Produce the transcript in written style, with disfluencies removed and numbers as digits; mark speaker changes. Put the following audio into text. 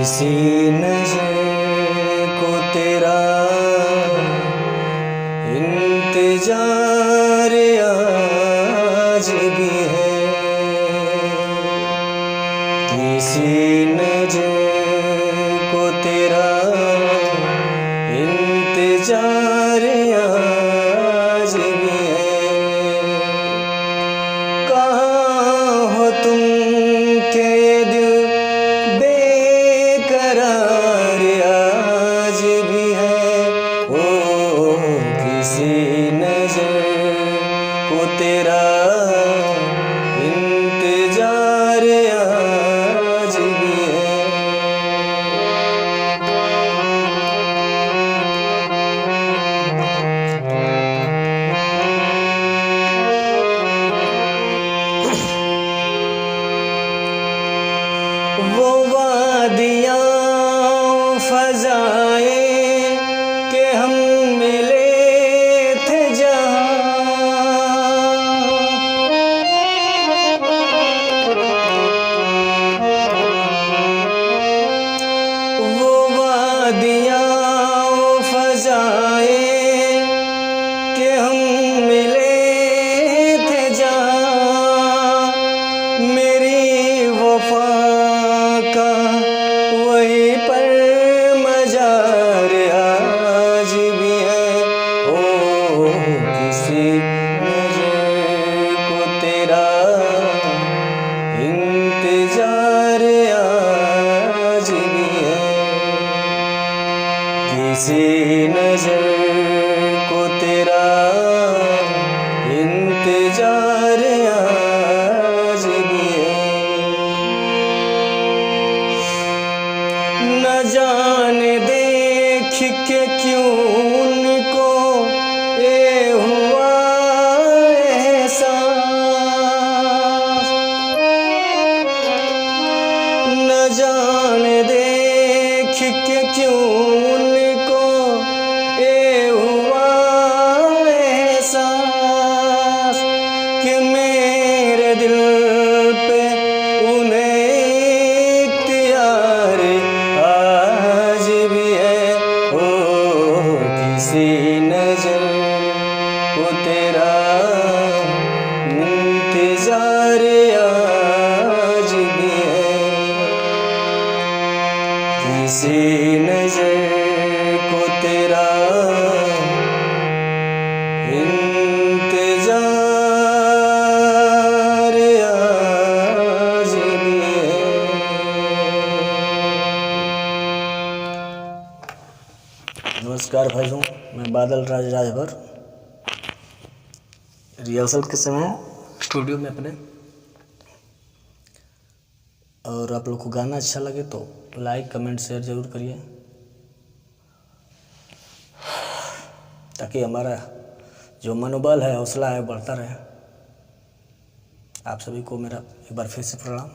Speaker 1: किसी नजर को तेरा इंतजार आज भी है, किसी नजर को तेरा इंतजार आज भी है। कहाँ हो तुम के ये दिल बेकरार आज भी है। ओ किसी नजर को तेरा इंतजार आज भी है। वो वादियाँ फ़ज़ाएं के हम मिले थे जहाँ, वो वादियाँ फ़ज़ाएं के हम मिले थे जहाँ, मेरी वफ़ा का वहीं पर मजार आज भी है। ओ किसी नजर को तेरा इंतजार आज भी है, किसी नजर को तेरा इंतजार आज भी है। न जाने देख के क्यों उनको ये हुआ एहसास, न जाने देख के क्यों उनको ये हुआ एहसास कि मेरे दिल पे उन्हें इख्तियार आज भी है। ओ किसी नजर को तेरा इंतजार आज भी है, किसी नजर को तेरा इंतजार आज भी है। नमस्कार भाइयों, मैं बादल राज राजभर रिहर्सल के समय स्टूडियो में अपने, और आप लोग को गाना अच्छा लगे तो लाइक कमेंट शेयर ज़रूर करिए, ताकि हमारा जो मनोबल है, हौसला है, बढ़ता रहे। आप सभी को मेरा एक बार फिर से प्रणाम।